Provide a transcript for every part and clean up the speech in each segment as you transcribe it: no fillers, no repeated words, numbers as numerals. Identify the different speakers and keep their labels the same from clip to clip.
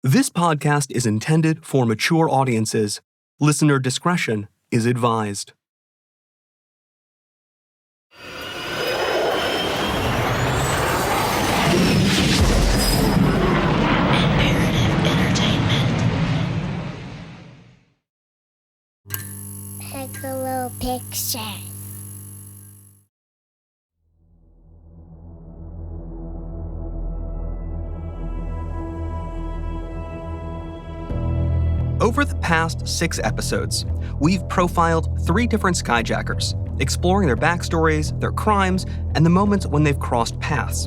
Speaker 1: This podcast is intended for mature audiences. Listener discretion is advised.
Speaker 2: Like a little picture.
Speaker 1: Over the past 6 episodes, we've profiled 3 different Skyjackers, exploring their backstories, their crimes, and the moments when they've crossed paths.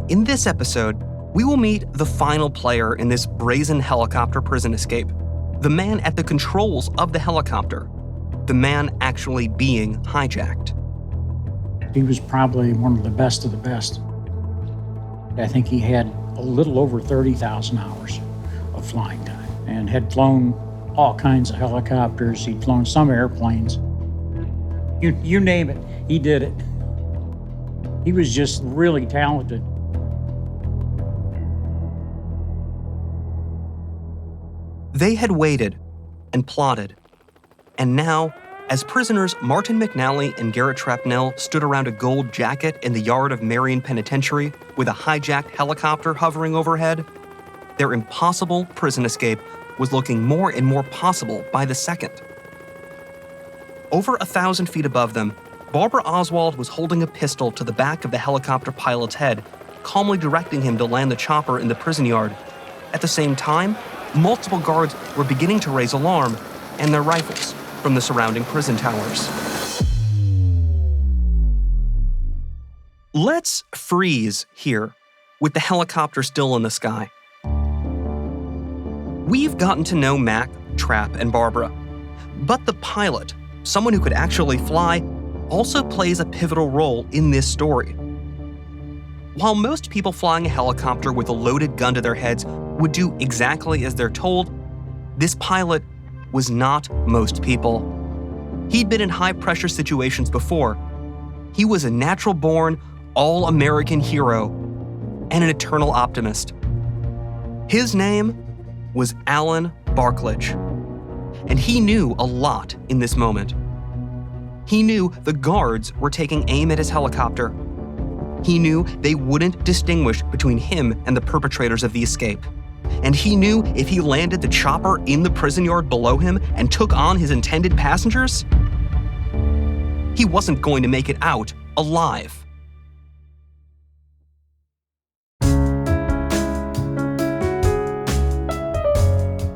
Speaker 1: In this episode, we will meet the final player in this brazen helicopter prison escape, the man at the controls of the helicopter, the man actually being hijacked.
Speaker 3: He was probably one of the best. I think he had a little over 30,000 hours of flying time and had flown all kinds of helicopters. He'd flown some airplanes. You name it, he did it. He was just really talented.
Speaker 1: They had waited and plotted. And now, as prisoners Martin McNally and Garrett Shrapnel stood around a gold jacket in the yard of Marion Penitentiary with a hijacked helicopter hovering overhead, their impossible prison escape was looking more and more possible by the second. Over 1,000 feet above them, Barbara Oswald was holding a pistol to the back of the helicopter pilot's head, calmly directing him to land the chopper in the prison yard. At the same time, multiple guards were beginning to raise alarm, and their rifles from the surrounding prison towers. Let's freeze here, with the helicopter still in the sky. We've gotten to know Mac, Trap, and Barbara. But the pilot, someone who could actually fly, also plays a pivotal role in this story. While most people flying a helicopter with a loaded gun to their heads would do exactly as they're told, this pilot was not most people. He'd been in high-pressure situations before. He was a natural-born, all-American hero and an eternal optimist. His name was Alan Barkledge, and he knew a lot in this moment. He knew the guards were taking aim at his helicopter. He knew they wouldn't distinguish between him and the perpetrators of the escape. And he knew if he landed the chopper in the prison yard below him and took on his intended passengers, he wasn't going to make it out alive.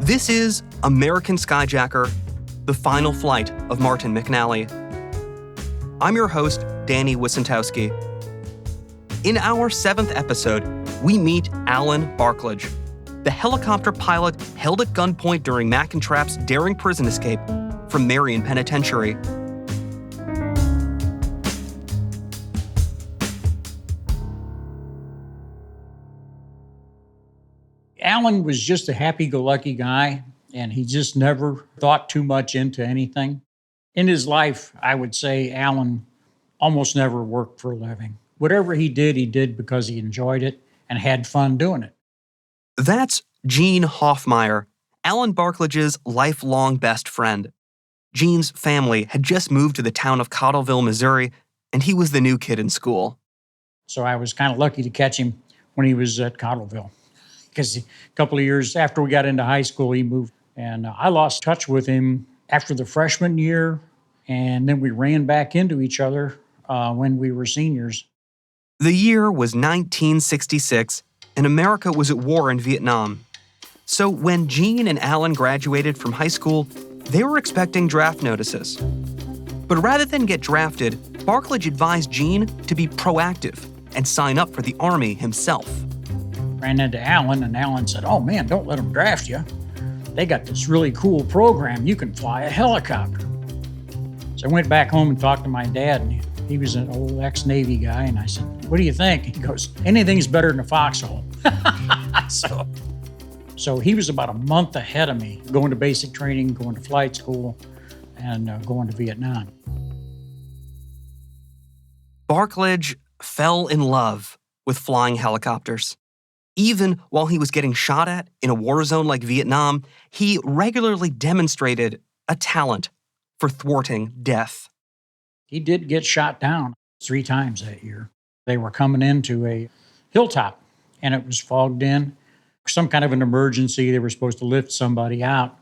Speaker 1: This is American Skyjacker, the final flight of Martin McNally. I'm your host, Danny Wissentowski. In our 7th episode, we meet Alan Barklage, the helicopter pilot held at gunpoint during Mac and Trap's daring prison escape from Marion Penitentiary.
Speaker 3: Alan was just a happy-go-lucky guy, and he just never thought too much into anything. In his life, I would say Alan almost never worked for a living. Whatever he did because he enjoyed it and had fun doing it.
Speaker 1: That's Gene Hoffmeyer, Alan Barklage's lifelong best friend. Gene's family had just moved to the town of Cottleville, Missouri, and he was the new kid in school.
Speaker 3: So I was kind of lucky to catch him when he was at Cottleville, because a couple of years after we got into high school, he moved. And I lost touch with him after the freshman year, and then we ran back into each other when we were seniors.
Speaker 1: The year was 1966, and America was at war in Vietnam. So when Gene and Alan graduated from high school, they were expecting draft notices. But rather than get drafted, Barkledge advised Gene to be proactive and sign up for the Army himself.
Speaker 3: Ran into Alan, and Alan said, "Oh man, don't let them draft you. They got this really cool program. You can fly a helicopter." So I went back home and talked to my dad, and he was an old ex-Navy guy, and I said, "What do you think?" He goes, "Anything's better than a foxhole." So he was about a month ahead of me, going to basic training, going to flight school, and going to Vietnam.
Speaker 1: Barkledge fell in love with flying helicopters. Even while he was getting shot at in a war zone like Vietnam, he regularly demonstrated a talent for thwarting death.
Speaker 3: He did get shot down 3 times that year. They were coming into a hilltop, and it was fogged in. Some kind of an emergency. They were supposed to lift somebody out.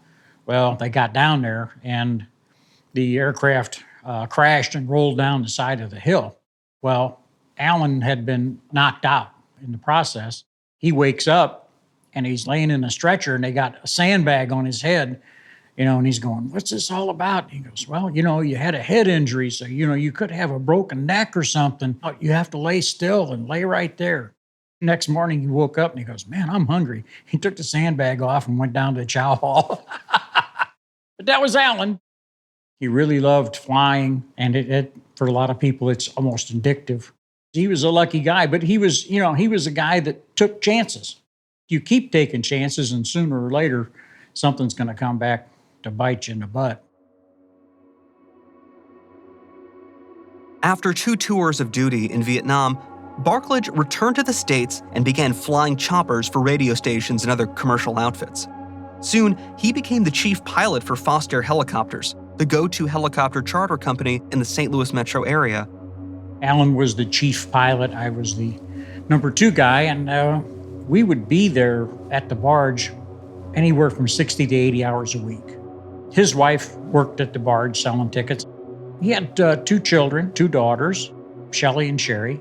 Speaker 3: Well, they got down there, and the aircraft crashed and rolled down the side of the hill. Well, Alan had been knocked out in the process. He wakes up, and he's laying in a stretcher, and they got a sandbag on his head, and he's going, "What's this all about?" And he goes, "Well, you had a head injury, so, you could have a broken neck or something. You have to lay still and lay right there." Next morning, he woke up, and he goes, "Man, I'm hungry." He took the sandbag off and went down to the chow hall. But that was Alan. He really loved flying, and for a lot of people, it's almost addictive. He was a lucky guy, but he was a guy that took chances. You keep taking chances, and sooner or later, something's going to come back to bite you in the butt.
Speaker 1: After 2 tours of duty in Vietnam, Barkledge returned to the States and began flying choppers for radio stations and other commercial outfits. Soon, he became the chief pilot for Foster Helicopters, the go-to helicopter charter company in the St. Louis metro area.
Speaker 3: Alan was the chief pilot. I was the number 2 guy, and we would be there at the barge anywhere from 60 to 80 hours a week. His wife worked at the barge selling tickets. He had 2 children, 2 daughters, Shelley and Sherry.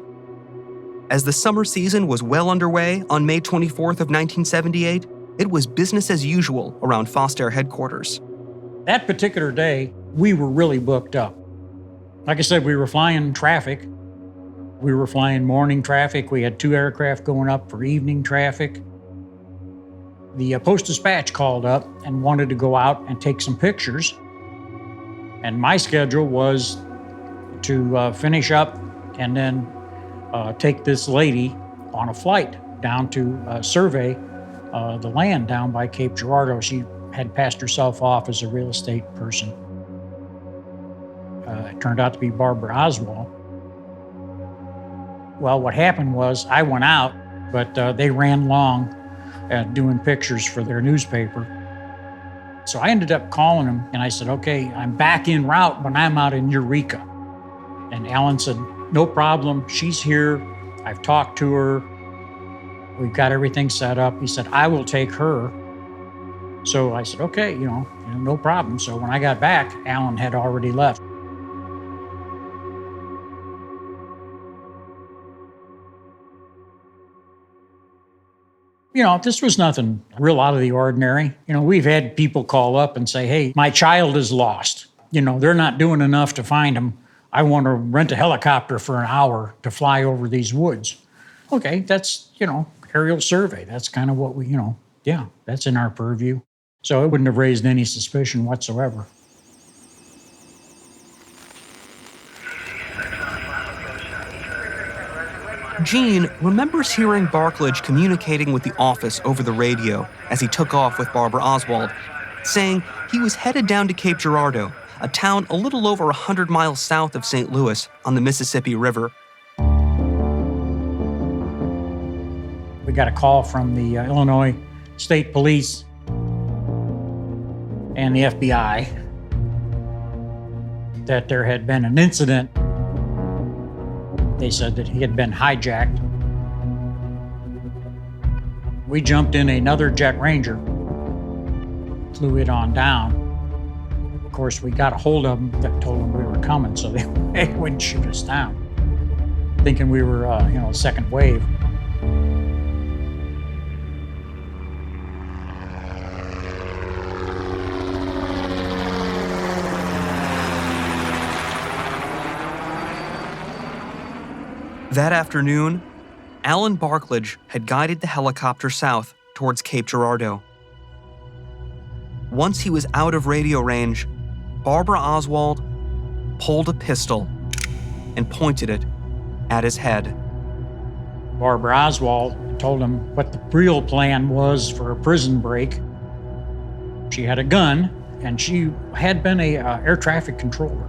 Speaker 1: As the summer season was well underway on May 24th of 1978, it was business as usual around Foster headquarters.
Speaker 3: That particular day, we were really booked up. Like I said, we were flying traffic. We were flying morning traffic. We had 2 aircraft going up for evening traffic. The Post-Dispatch called up and wanted to go out and take some pictures. And my schedule was to finish up and then take this lady on a flight down to survey the land down by Cape Girardeau. She had passed herself off as a real estate person. It turned out to be Barbara Oswald. Well, what happened was I went out, but they ran long doing pictures for their newspaper. So I ended up calling them, and I said, "Okay, I'm back en route, but I'm out in Eureka." And Alan said, "No problem. She's here. I've talked to her. We've got everything set up." He said, "I will take her." So I said, "Okay, no problem." So when I got back, Alan had already left. This was nothing real out of the ordinary. We've had people call up and say, "Hey, my child is lost. They're not doing enough to find him. I want to rent a helicopter for an hour to fly over these woods." Okay, that's, aerial survey. That's kind of what we, that's in our purview. So it wouldn't have raised any suspicion whatsoever.
Speaker 1: Gene remembers hearing Barkledge communicating with the office over the radio as he took off with Barbara Oswald, saying he was headed down to Cape Girardeau, a town a little over 100 miles south of St. Louis on the Mississippi River.
Speaker 3: We got a call from the Illinois State Police and the FBI that there had been an incident. They said that he had been hijacked. We jumped in another Jet Ranger, flew it on down. Of course, we got a hold of them that told them we were coming, so they wouldn't shoot us down, thinking we were, second wave.
Speaker 1: That afternoon, Alan Barkledge had guided the helicopter south towards Cape Girardeau. Once he was out of radio range, Barbara Oswald pulled a pistol and pointed it at his head.
Speaker 3: Barbara Oswald told him what the real plan was for a prison break. She had a gun, and she had been a air traffic controller.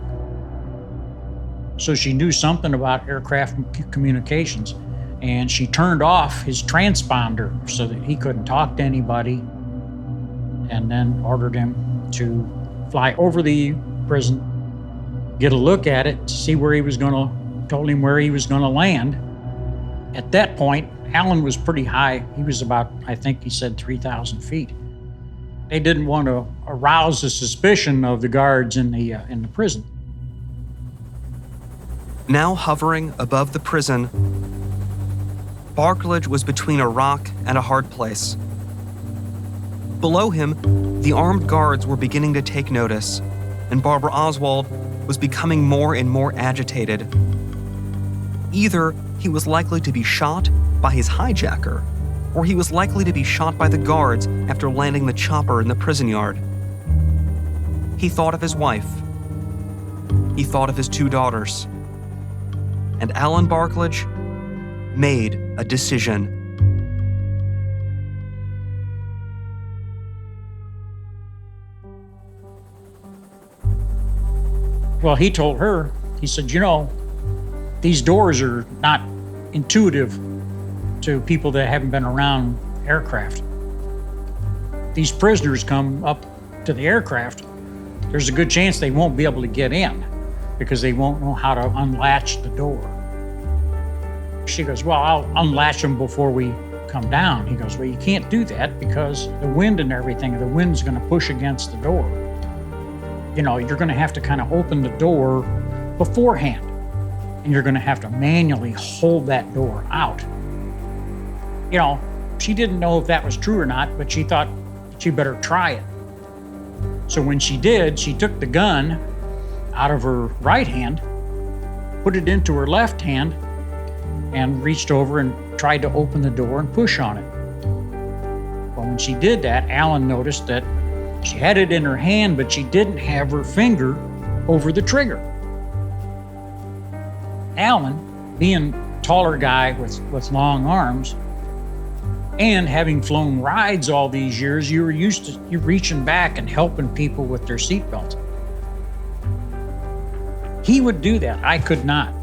Speaker 3: So she knew something about aircraft communications. and she turned off his transponder so that he couldn't talk to anybody, and then ordered him to fly over the prison, get a look at it, see where he was told him where he was gonna land. At that point, Allen was pretty high. He was about, I think he said 3,000 feet. They didn't want to arouse the suspicion of the guards in the prison.
Speaker 1: Now hovering above the prison, Barkledge was between a rock and a hard place. Below him, the armed guards were beginning to take notice, and Barbara Oswald was becoming more and more agitated. Either he was likely to be shot by his hijacker, or he was likely to be shot by the guards after landing the chopper in the prison yard. He thought of his wife. He thought of his 2 daughters. And Alan Barkledge made a decision.
Speaker 3: Well, he told her, he said, these doors are not intuitive to people that haven't been around aircraft. These prisoners come up to the aircraft, there's a good chance they won't be able to get in because they won't know how to unlatch the door. She goes, well, I'll unlatch them before we come down. He goes, well, you can't do that because the wind and everything, the wind's gonna push against the door. You're gonna have to kind of open the door beforehand, and you're gonna have to manually hold that door out. She didn't know if that was true or not, but she thought she better try it. So when she did, she took the gun out of her right hand, put it into her left hand, and reached over and tried to open the door and push on it. Well, when she did that, Alan noticed that she had it in her hand, but she didn't have her finger over the trigger. Alan, being a taller guy with long arms, and having flown rides all these years, you were used to you reaching back and helping people with their seatbelts. He would do that. I could not.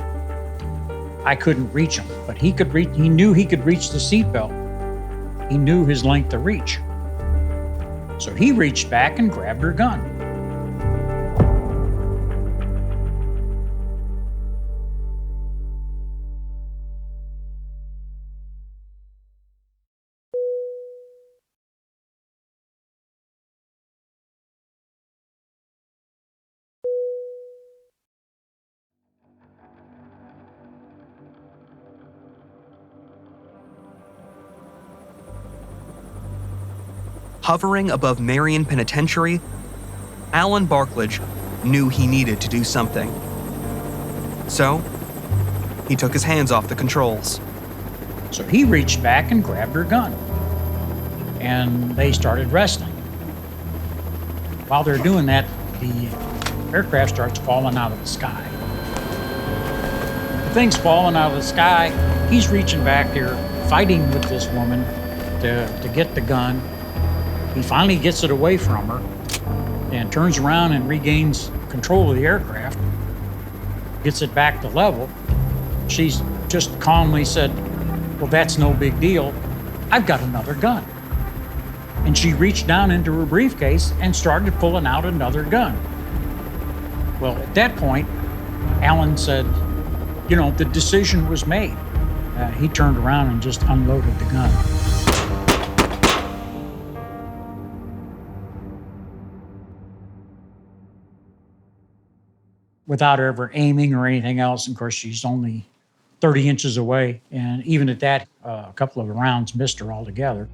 Speaker 3: I couldn't reach him, but he could reach. He knew he could reach the seatbelt. He knew his length of reach. So he reached back and grabbed her gun.
Speaker 1: Hovering above Marion Penitentiary, Alan Barkledge knew he needed to do something. So, he took his hands off the controls.
Speaker 3: So he reached back and grabbed her gun. And they started wrestling. While they're doing that, the aircraft starts falling out of the sky. The thing's falling out of the sky. He's reaching back there, fighting with this woman to get the gun. He finally gets it away from her and turns around and regains control of the aircraft, gets it back to level. She's just calmly said, well, that's no big deal. I've got another gun. And she reached down into her briefcase and started pulling out another gun. Well, at that point, Alan said, the decision was made. He turned around and just unloaded the gun. Without her ever aiming or anything else. Of course, she's only 30 inches away. And even at that, a couple of rounds missed her altogether.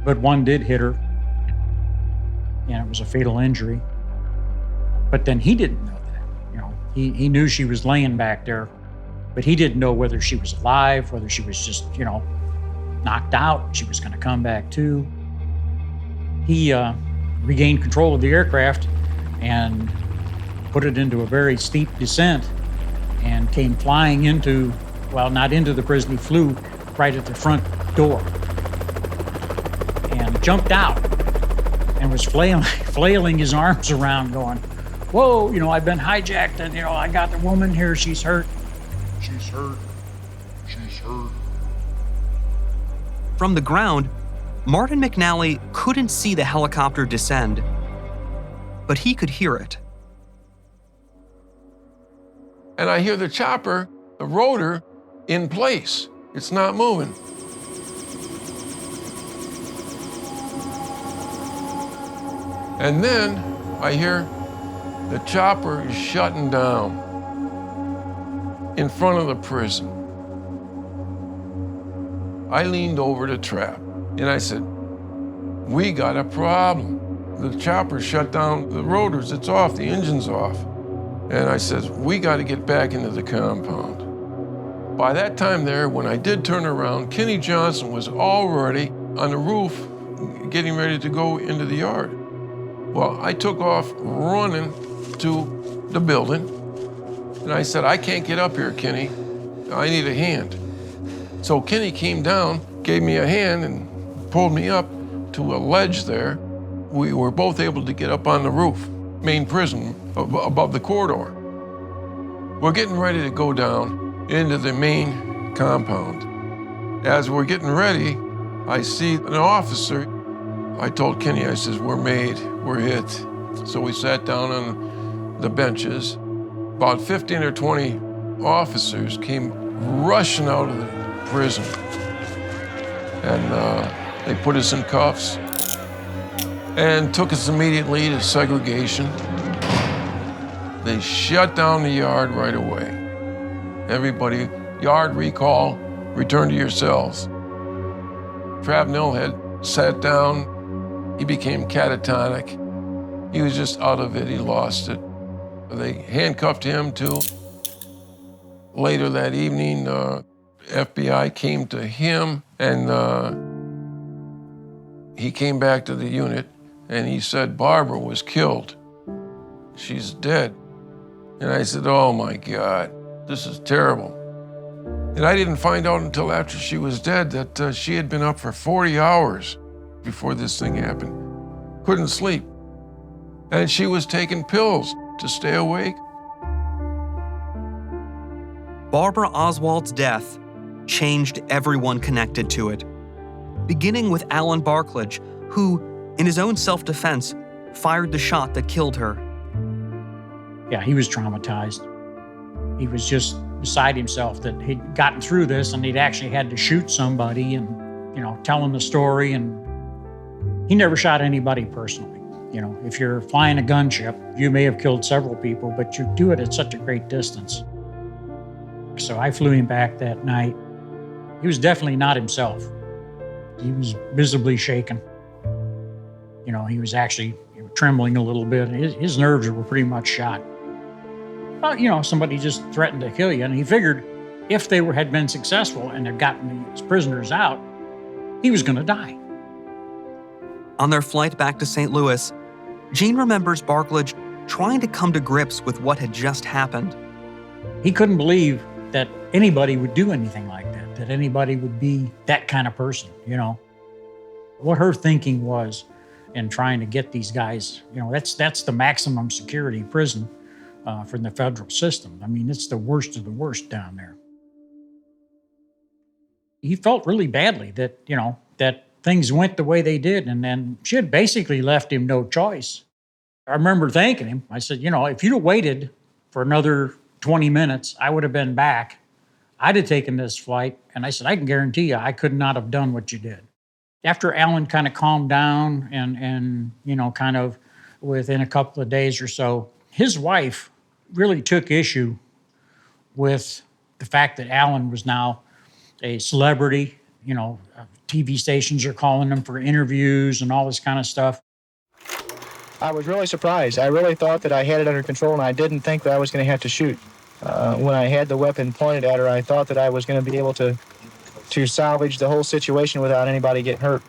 Speaker 3: But one did hit her, and it was a fatal injury. But then he didn't know that. He knew she was laying back there, but he didn't know whether she was alive, whether she was just, knocked out, she was going to come back to. He regained control of the aircraft and put it into a very steep descent and came flying into, not into the prison, he flew right at the front door and jumped out and was flailing his arms around going, whoa, I've been hijacked and, I got the woman here, she's hurt. She's hurt.
Speaker 1: From the ground, Martin McNally couldn't see the helicopter descend, but he could hear it.
Speaker 4: And I hear the chopper, the rotor, in place. It's not moving. And then I hear the chopper is shutting down in front of the prison. I leaned over the trap and I said, "We got a problem. The chopper shut down the rotors, it's off, the engine's off." And I said, "We got to get back into the compound." By that time there, when I did turn around, Kenny Johnson was already on the roof getting ready to go into the yard. Well, I took off running to the building, and I said, "I can't get up here, Kenny. I need a hand." So Kenny came down, gave me a hand, and pulled me up to a ledge there. We were both able to get up on the roof, main prison, above the corridor. We're getting ready to go down into the main compound. As we're getting ready, I see an officer. I told Kenny, I says, "We're made, we're hit." So we sat down on the benches. About 15 or 20 officers came rushing out of the prison. And they put us in cuffs and took us immediately to segregation. They shut down the yard right away. Everybody, yard recall, return to your cells. Trabnell had sat down. He became catatonic. He was just out of it, he lost it. They handcuffed him too. Later that evening, FBI came to him and he came back to the unit and he said, "Barbara was killed. She's dead." And I said, "Oh my God, this is terrible." And I didn't find out until after she was dead that she had been up for 40 hours before this thing happened. Couldn't sleep. And she was taking pills to stay awake.
Speaker 1: Barbara Oswald's death changed everyone connected to it, beginning with Alan Barkledge, who, in his own self-defense, fired the shot that killed her.
Speaker 3: Yeah, he was traumatized. He was just beside himself that he'd gotten through this and he'd actually had to shoot somebody and, tell him the story. And he never shot anybody personally. If you're flying a gunship, you may have killed several people, but you do it at such a great distance. So I flew him back that night. He was definitely not himself. He was visibly shaken. He was actually trembling a little bit. His nerves were pretty much shot. Well, somebody just threatened to kill you, and he figured if they had been successful and had gotten these prisoners out, he was going to die.
Speaker 1: On their flight back to St. Louis, Gene remembers Barkledge trying to come to grips with what had just happened.
Speaker 3: He couldn't believe that anybody would do anything like that anybody would be that kind of person, What her thinking was in trying to get these guys, that's the maximum security prison for the federal system. I mean, it's the worst of the worst down there. He felt really badly that, that things went the way they did, and then she had basically left him no choice. I remember thanking him. I said, if you'd have waited for another 20 minutes, I would have been back. I'd have taken this flight. And I said, I can guarantee you, I could not have done what you did. After Alan kind of calmed down and kind of within a couple of days or so, his wife really took issue with the fact that Alan was now a celebrity. TV stations are calling him for interviews and all this kind of stuff.
Speaker 5: I was really surprised. I really thought that I had it under control, and I didn't think that I was going to have to shoot. When I had the weapon pointed at her, I thought that I was going to be able to salvage the whole situation without anybody getting hurt.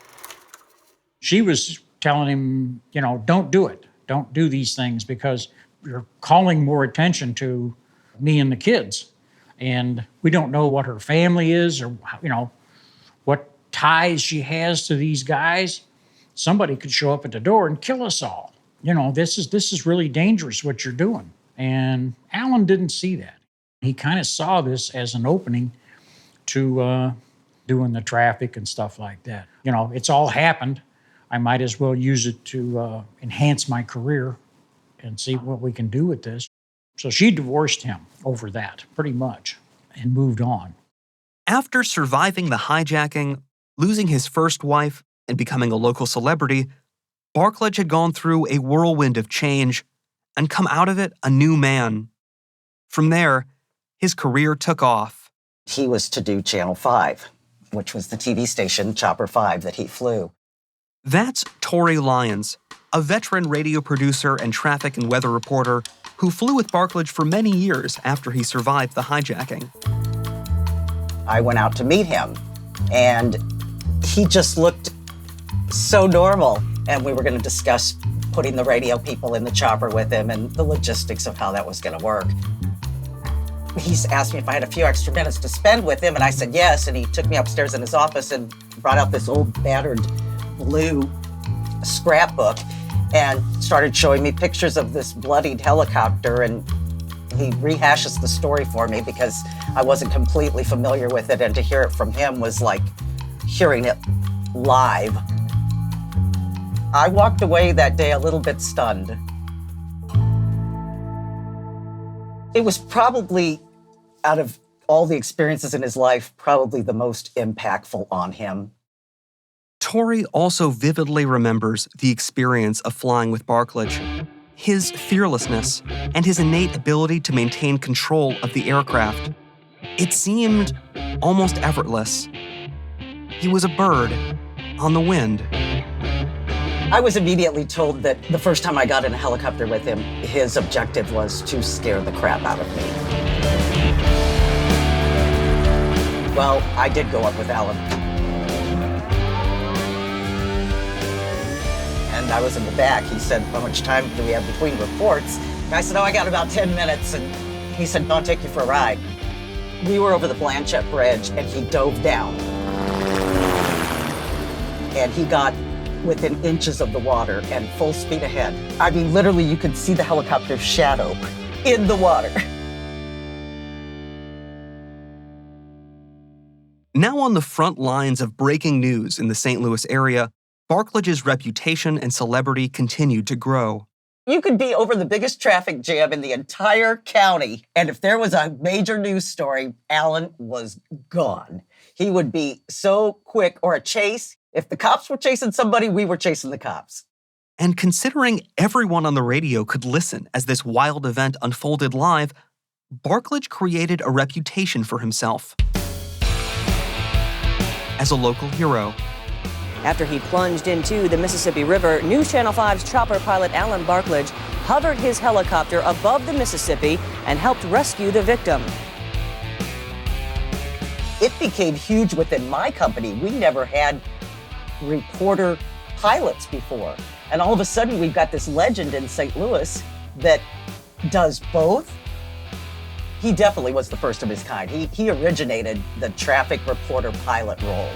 Speaker 3: She was telling him, don't do it. Don't do these things because you're calling more attention to me and the kids. And we don't know what her family is or, what ties she has to these guys. Somebody could show up at the door and kill us all. This is really dangerous what you're doing. And Alan didn't see that. He kind of saw this as an opening to doing the traffic and stuff like that. You know, it's all happened. I might as well use it to enhance my career and see what we can do with this. So she divorced him over that, pretty much, and moved on.
Speaker 1: After surviving the hijacking, losing his first wife, and becoming a local celebrity, Barkledge had gone through a whirlwind of change and come out of it a new man. From there, his career took off.
Speaker 6: He was to do Channel 5, which was the TV station Chopper 5 that he flew.
Speaker 1: That's Tori Lyons, a veteran radio producer and traffic and weather reporter who flew with Barkledge for many years after he survived the hijacking.
Speaker 6: I went out to meet him, and he just looked so normal. And we were going to discuss putting the radio people in the chopper with him and the logistics of how that was going to work. He asked me if I had a few extra minutes to spend with him, and I said yes. And he took me upstairs in his office and brought out this old battered blue scrapbook and started showing me pictures of this bloodied helicopter. And he rehashes the story for me because I wasn't completely familiar with it. And to hear it from him was like hearing it live. I walked away that day a little bit stunned. It was probably, out of all the experiences in his life, probably the most impactful on him.
Speaker 1: Tori also vividly remembers the experience of flying with Barkledge, his fearlessness, and his innate ability to maintain control of the aircraft. It seemed almost effortless. He was a bird on the wind.
Speaker 6: I was immediately told that the first time I got in a helicopter with him, his objective was to scare the crap out of me. Well, I did go up with Alan. And I was in the back. He said, how much time do we have between reports? And I said, I got about 10 minutes. And he said, I'll take you for a ride. We were over the Blanchette Bridge, and he dove down. And he got within inches of the water and full speed ahead. I mean, literally, you could see the helicopter's shadow in the water.
Speaker 1: Now on the front lines of breaking news in the St. Louis area, Barkledge's reputation and celebrity continued to grow.
Speaker 6: You could be over the biggest traffic jam in the entire county, and if there was a major news story, Alan was gone. He would be so quick, or a chase. If the cops were chasing somebody, we were chasing the cops.
Speaker 1: And considering everyone on the radio could listen as this wild event unfolded live, Barkledge created a reputation for himself as a local hero.
Speaker 7: After he plunged into the Mississippi River, News Channel 5's chopper pilot Alan Barkledge hovered his helicopter above the Mississippi and helped rescue the victim.
Speaker 6: It became huge within my company. We never had reporter pilots before. And all of a sudden, we've got this legend in St. Louis that does both. He definitely was the first of his kind. He originated the traffic reporter pilot role.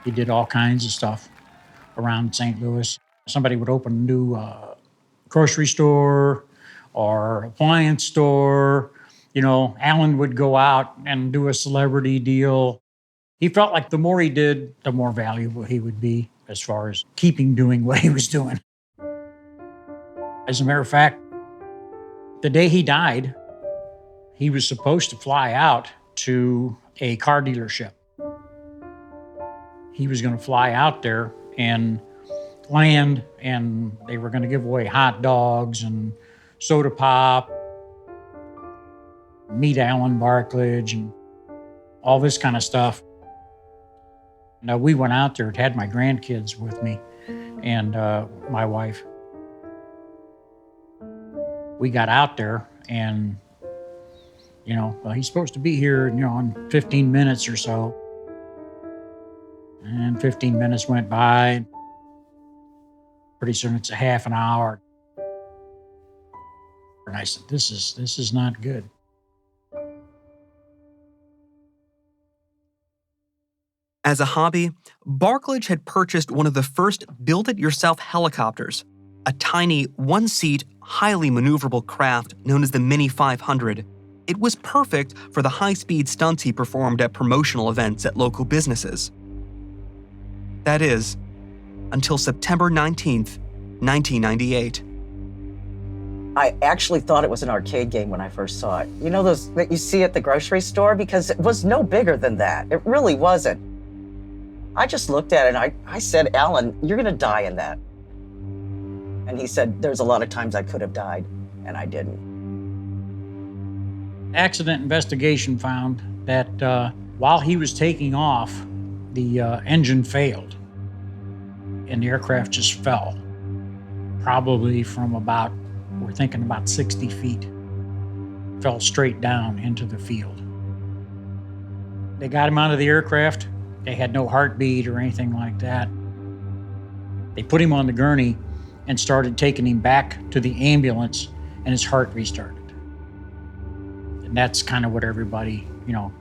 Speaker 3: He did all kinds of stuff around St. Louis. Somebody would open a new grocery store or appliance store. You know, Alan would go out and do a celebrity deal. He felt like the more he did, the more valuable he would be as far as keeping doing what he was doing. As a matter of fact, the day he died, he was supposed to fly out to a car dealership. He was going to fly out there and land, and they were going to give away hot dogs and soda pop, meet Alan Barkledge, and all this kind of stuff. Now, we went out there, had my grandkids with me and my wife. We got out there and, you know, well, he's supposed to be here, you know, in 15 minutes or so. And 15 minutes went by. Pretty soon it's a half an hour. And I said, this is not good.
Speaker 1: As a hobby, Barkledge had purchased one of the first build-it-yourself helicopters, a tiny, one-seat, highly maneuverable craft known as the Mini 500. It was perfect for the high-speed stunts he performed at promotional events at local businesses. That is, until September 19th, 1998.
Speaker 6: I actually thought it was an arcade game when I first saw it. You know those that you see at the grocery store? Because it was no bigger than that. It really wasn't. I just looked at it and I said, Alan, you're gonna die in that. And he said, there's a lot of times I could have died, and I didn't.
Speaker 3: Accident investigation found that while he was taking off, the engine failed and the aircraft just fell. Probably from about, we're thinking about 60 feet. Fell straight down into the field. They got him out of the aircraft. They had no heartbeat or anything like that. They put him on the gurney and started taking him back to the ambulance, and his heart restarted. And that's kind of what everybody,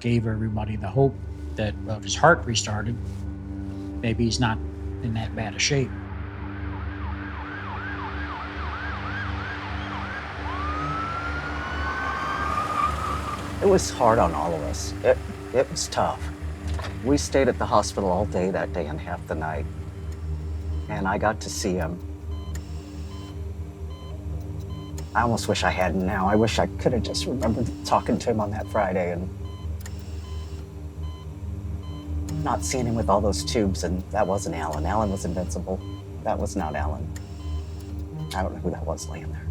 Speaker 3: gave everybody the hope that, well, if his heart restarted, maybe he's not in that bad a shape.
Speaker 6: It was hard on all of us. It was tough. We stayed at the hospital all day that day and half the night. And I got to see him. I almost wish I hadn't now. I wish I could have just remembered talking to him on that Friday and not seeing him with all those tubes. And that wasn't Alan. Alan was invincible. That was not Alan. I don't know who that was laying there.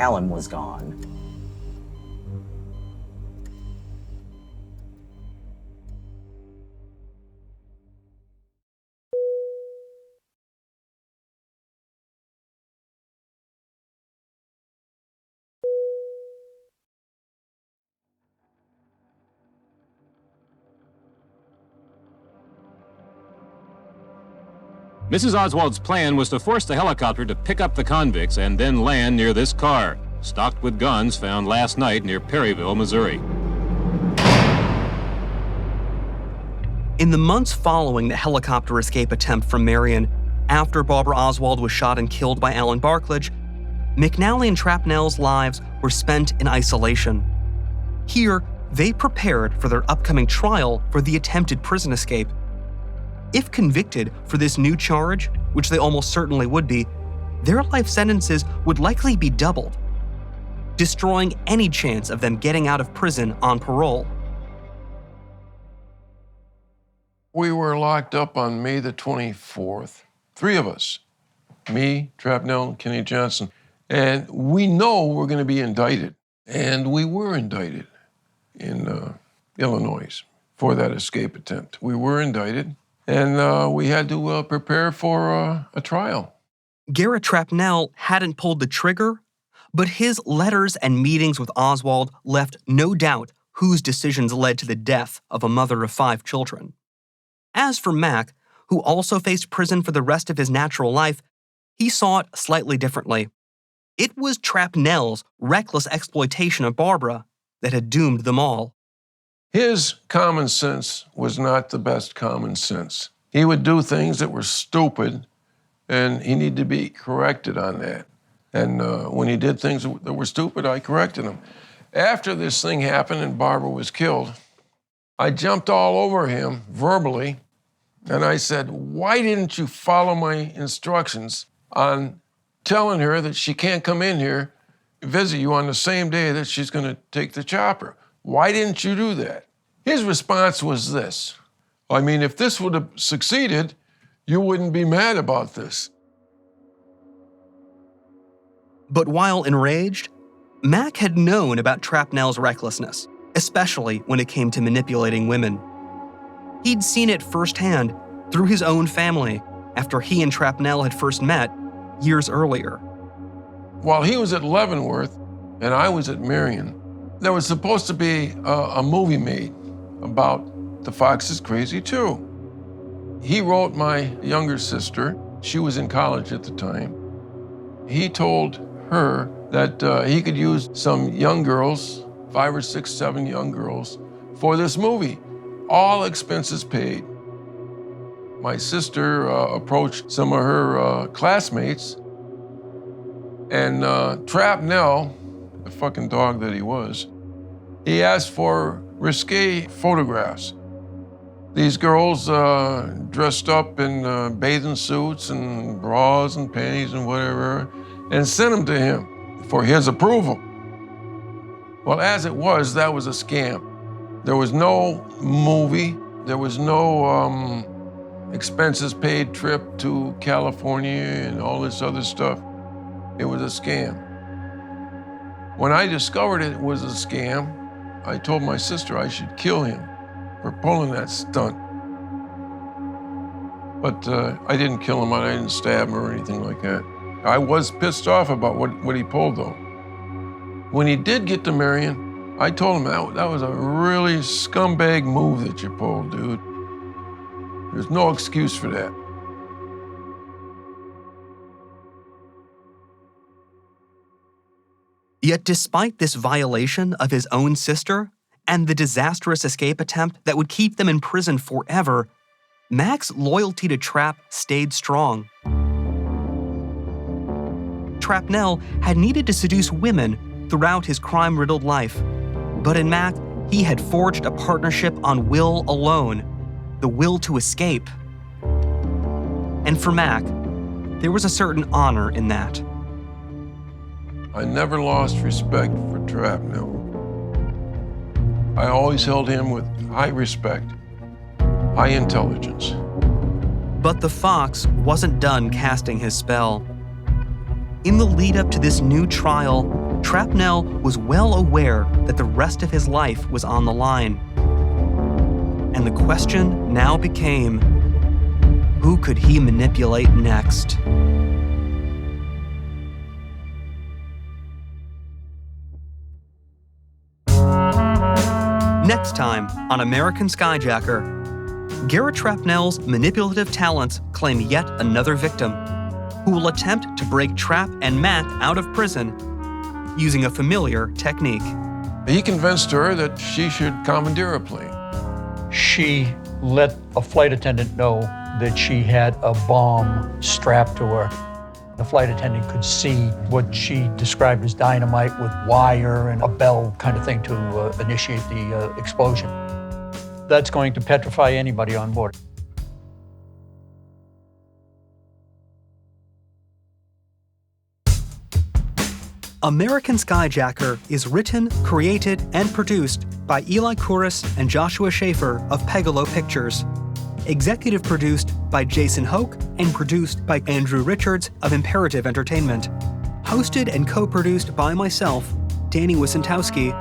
Speaker 6: Alan was gone.
Speaker 8: Mrs. Oswald's plan was to force the helicopter to pick up the convicts and then land near this car, stocked with guns found last night near Perryville, Missouri.
Speaker 1: In the months following the helicopter escape attempt from Marion, after Barbara Oswald was shot and killed by Alan Barkledge, McNally and Trapnell's lives were spent in isolation. Here, they prepared for their upcoming trial for the attempted prison escape. If convicted for this new charge, which they almost certainly would be, their life sentences would likely be doubled, destroying any chance of them getting out of prison on parole.
Speaker 4: We were locked up on May the 24th. 3 of us. Me, Trapnell, and Kenny Johnson. And we know we're going to be indicted. And we were indicted in Illinois for that escape attempt. We were indicted. And we had to prepare for a trial.
Speaker 1: Garrett Trapnell hadn't pulled the trigger, but his letters and meetings with Oswald left no doubt whose decisions led to the death of a mother of 5 children. As for Mac, who also faced prison for the rest of his natural life, he saw it slightly differently. It was Trapnell's reckless exploitation of Barbara that had doomed them all.
Speaker 4: His common sense was not the best common sense. He would do things that were stupid, and he needed to be corrected on that. And when he did things that were stupid, I corrected him. After this thing happened and Barbara was killed, I jumped all over him verbally, and I said, why didn't you follow my instructions on telling her that she can't come in here, visit you on the same day that she's going to take the chopper? Why didn't you do that? His response was this. I mean, if this would have succeeded, you wouldn't be mad about this.
Speaker 1: But while enraged, Mac had known about Trapnell's recklessness, especially when it came to manipulating women. He'd seen it firsthand through his own family after he and Trapnell had first met years earlier.
Speaker 4: While he was at Leavenworth and I was at Marion, there was supposed to be a movie made about The Fox is Crazy Too. He wrote my younger sister. She was in college at the time. He told her that he could use some young girls, 5 or 6, 7 young girls, for this movie. all expenses paid. My sister approached some of her classmates, and Trap Nell, the fucking dog that he was, he asked for risque photographs. These girls dressed up in bathing suits and bras and panties and whatever, and sent them to him for his approval. Well, as it was, that was a scam. There was no movie, there was no expenses paid trip to California and all this other stuff. It was a scam. When I discovered it was a scam, I told my sister I should kill him for pulling that stunt. But I didn't kill him, I didn't stab him or anything like that. I was pissed off about what he pulled, though. When he did get to Marion, I told him that was a really scumbag move that you pulled, dude. There's no excuse for that.
Speaker 1: Yet despite this violation of his own sister and the disastrous escape attempt that would keep them in prison forever, Mac's loyalty to Trap stayed strong. Trapnell had needed to seduce women throughout his crime-riddled life, but in Mac, he had forged a partnership on will alone, the will to escape. And for Mac, there was a certain honor in that.
Speaker 4: I never lost respect for Trapnell. I always held him with high respect, high intelligence.
Speaker 1: But the fox wasn't done casting his spell. In the lead-up to this new trial, Trapnell was well aware that the rest of his life was on the line. And the question now became, who could he manipulate next? Next time on American Skyjacker, Garrett Trapnell's manipulative talents claim yet another victim, who will attempt to break Trap and Mac out of prison using a familiar technique.
Speaker 4: He convinced her that she should commandeer a plane.
Speaker 3: She let a flight attendant know that she had a bomb strapped to her. The flight attendant could see what she described as dynamite with wire and a bell kind of thing to initiate the explosion. That's going to petrify anybody on board.
Speaker 1: American Skyjacker is written, created, and produced by Eli Kouros and Joshua Schaefer of Pegalo Pictures. Executive produced by Jason Hoke and produced by Andrew Richards of Imperative Entertainment. Hosted and co-produced by myself, Danny Wysentowski.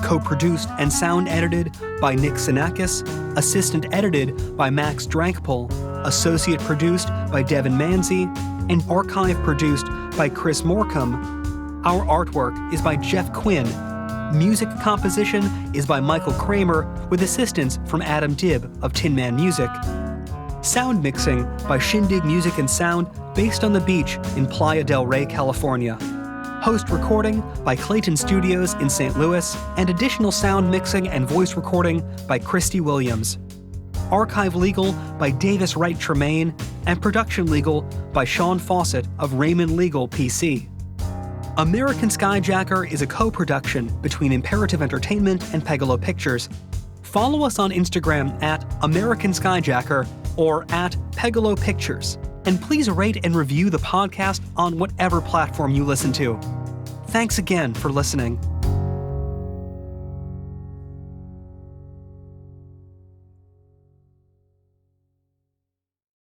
Speaker 1: Co-produced and sound edited by Nick Sinakis. Assistant edited by Max Drankpol. Associate produced by Devin Manzi. And archive produced by Chris Morcom. Our artwork is by Jeff Quinn. Music composition is by Michael Kramer with assistance from Adam Dibb of Tin Man Music. Sound mixing by Shindig Music and Sound based on the beach in Playa del Rey, California. Post recording by Clayton Studios in St. Louis, and additional sound mixing and voice recording by Christy Williams. Archive legal by Davis Wright Tremaine, and production legal by Sean Fawcett of Raymond Legal PC. American Skyjacker is a co-production between Imperative Entertainment and Pegalo Pictures. Follow us on Instagram at American Skyjacker or at Pegalo Pictures. And please rate and review the podcast on whatever platform you listen to. Thanks again for listening.